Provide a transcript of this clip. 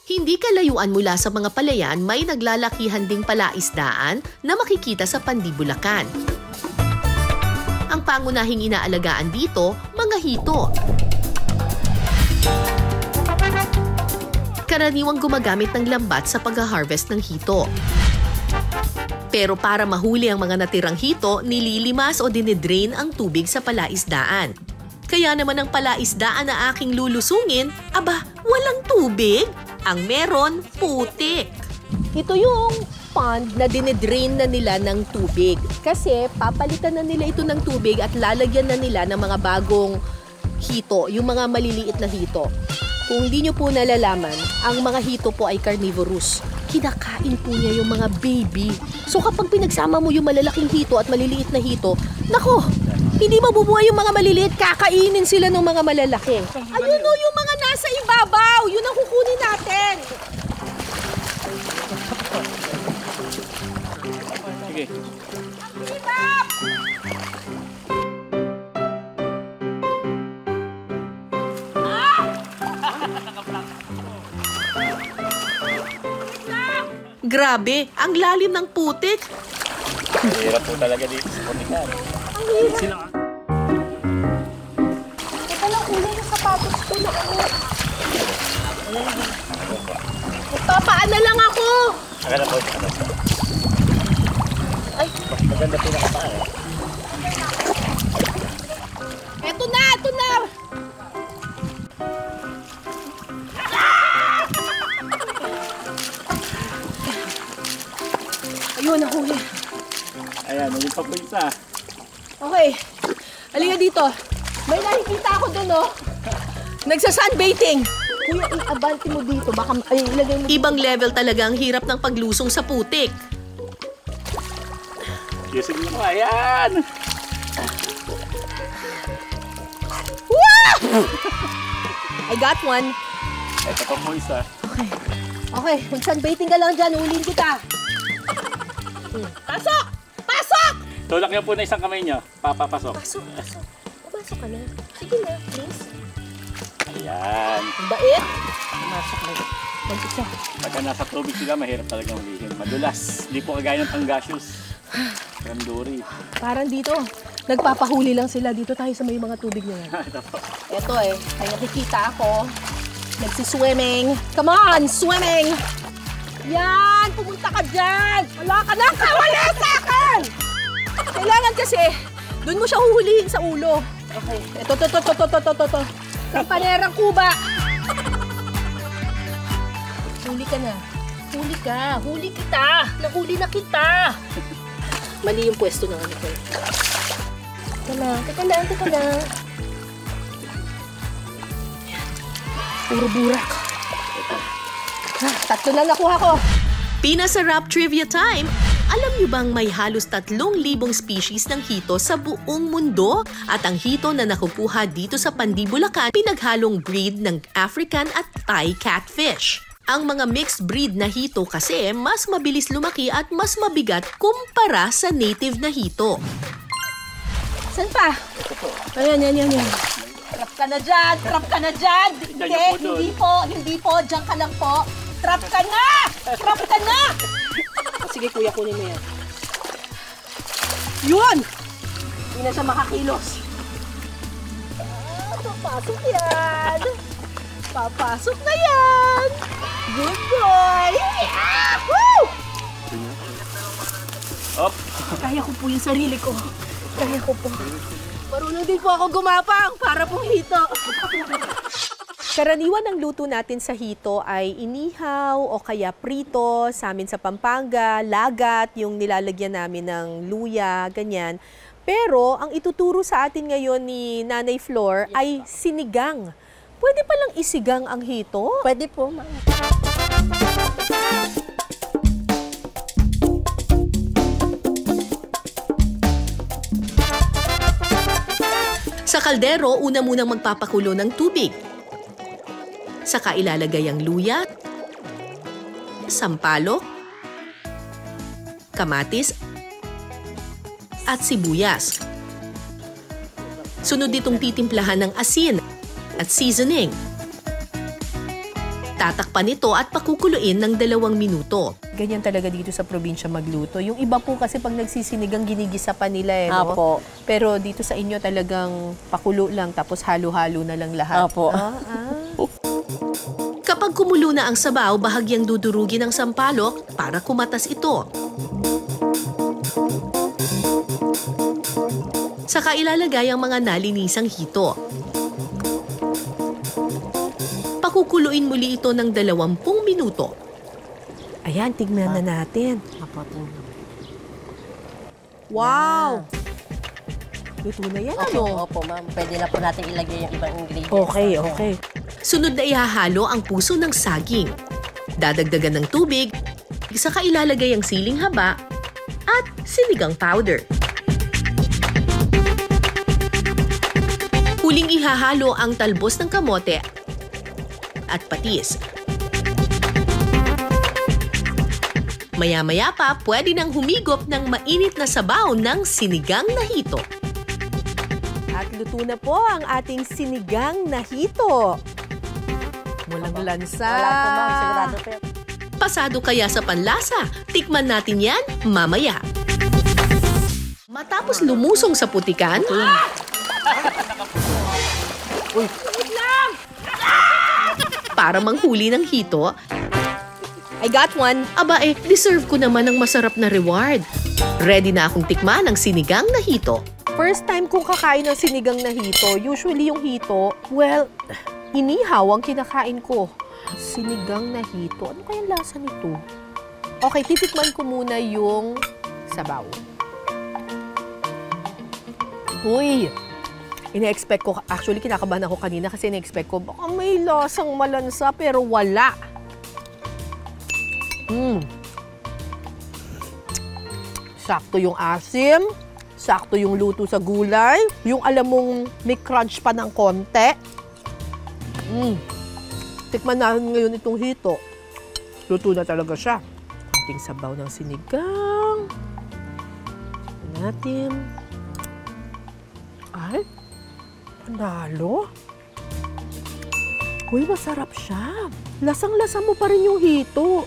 Hindi kalayuan mula sa mga palayan, may naglalakihan ding palaisdaan na makikita sa Pandibulacan. Ang pangunahing inaalagaan dito, mga hito. Karaniwang gumagamit ng lambat sa pag-harvest ng hito. Pero para mahuli ang mga natirang hito, nililimas o dinidrain ang tubig sa palaisdaan. Kaya naman ang palaisdaan na aking lulusungin, aba, walang tubig. Ang meron, putik. Ito yung pond na dinidrain na nila ng tubig. Kasi papalitan na nila ito ng tubig at lalagyan na nila ng mga bagong hito, yung mga maliliit na hito. Kung hindi nyo po nalalaman, ang mga hito po ay carnivorous. Kinakain po niya yung mga baby. So kapag pinagsama mo yung malalaking hito at maliliit na hito, nako, hindi mabubuhay yung mga maliliit, kakainin sila ng mga malalaki. Ayun o, yung mga nasa ibabaw, yun ang kukunin natin. Sige. Grabe, ang lalim ng putik. Hirap po talaga dito sa Punikan. Ang hirap. Sila Ito lang ulo ng sapatos ko na ano. Magpapaan na lang ako. Akala po. Ay. Mas maganda pinakapaan eh. Ito na, ito na. Ayun, nahuli. Ayan, naging pa po isa. Okay. Halika dito. May nakikita ako doon, oh. Nagsa-sunbathing. Kuya, i-abante mo dito. Baka ilagay mo. Ibang level talaga ang hirap ng paglusong sa putik. Yusin mo, ayan! Wow! I got one. Ito pa po isa. Okay. Okay, mag-sunbathing ka lang dyan. Uliin kita. Pasok! Pasok! Tulak niyo po na isang kamay niyo. Papapasok. Pasok, pasok. Pumasok ka na. Sige na, please. Ayan. Ang bait. Pumasok na. Mag-isa. Pagka nasa tubig sila, mahirap talaga hulihin. Madulas. Hindi po kagaya ng Pangasius. Randuri. Parang dito. Nagpapahuli lang sila. Dito tayo sa may mga tubig na yan. Ito po. Ito eh. May nakikita ako. Nagsiswimming. Come on, swimming! Yan! Pumunta ka dyan! Wala ka na! Kawala sa akin! Kailangan kasi, doon mo siya huhulihin sa ulo. Okay. Ito. Kampanerang kuba. Huli ka na. Huli ka. Huli kita. Nahuli na kita. Mali yung pwesto ng ano ko. Teka lang. Puro burak. Tatlo na nakuha ko. Pinasarap trivia time! Alam niyo bang may halos 3,000 species ng hito sa buong mundo? At ang hito na nakukuha dito sa Pandibulacan, pinaghalong breed ng African at Thai catfish. Ang mga mixed breed na hito kasi mas mabilis lumaki at mas mabigat kumpara sa native na hito. Saan pa? Ayan. Trap ka na dyan! Hindi po, dyan ka lang po. Trap ka na! Sige kuya, kunin mo yan. Yun! Hindi na siya makakilos. Papasok yan! Papasok na yan! Good boy! Woo! Op! Kaya ko po yung sarili ko. Kaya ko po. Marunong din po ako gumapang para pong hito. Karaniwan ang luto natin sa hito ay inihaw o kaya prito. Sa amin sa Pampanga, lagat, yung nilalagyan namin ng luya, ganyan. Pero ang ituturo sa atin ngayon ni Nanay Flor ay sinigang. Pwede palang isigang ang hito? Pwede po, ma'am. Sa kaldero, una munang magpapakulo ng tubig. Saka ilalagay ang luya, sampalok, kamatis, at sibuyas. Sunod ditong titimplahan ng asin at seasoning. Tatakpan ito at pakukuluin ng 2 minuto. Ganyan talaga dito sa probinsya magluto. Yung iba po kasi pag nagsisinigang, ginigisa pa nila eh, no? Apo. Pero dito sa inyo talagang pakulo lang tapos halo-halo na lang lahat. Apo. Kapag kumulo na ang sabaw, bahagyang dudurugin ang sampalok para kumatas ito. Saka ilalagay ang mga nalinisang hito. Pakukuluin muli ito ng 20 minuto. Ayan, tignan na natin. Apo. Wow! Luto na yan, ano? Opo, ma'am. Pwede na po natin ilagay yung ibang ingredients. Okay. Sunod na ihahalo ang puso ng saging. Dadagdagan ng tubig, saka ilalagay ang siling haba at sinigang powder. Huling ihahalo ang talbos ng kamote at patis. Maya-maya pa, pwede nang humigop ng mainit na sabaw ng sinigang na hito. At luto na po ang ating sinigang na hito. Walang lansa. Wala po, ma'am. Sigurado po yan. Pasado kaya sa panlasa? Tikman natin yan mamaya. Matapos lumusong sa putikan, para manghuli ng hito, I got one. aba deserve ko naman ng masarap na reward. Ready na akong tikman ng sinigang na hito. First time kong kakain ng sinigang na hito. Usually yung hito, well, inihaw ang kinakain ko. Sinigang na hito. Ano kayang lasa nito? Okay, titikman ko muna yung sabaw. Uy! Ina-expect ko, actually kinakabahan ako kanina kasi ina-expect ko, baka may lasang malansa pero wala. Sakto yung asim, sakto yung luto sa gulay, yung alam mong may crunch pa ng konti. Tikman natin ngayon itong hito. Luto na talaga siya. Kunting sabaw ng sinigang. Natin. Ay, panalo. Uy, masarap siya. Lasang-lasa mo pa rin yung hito.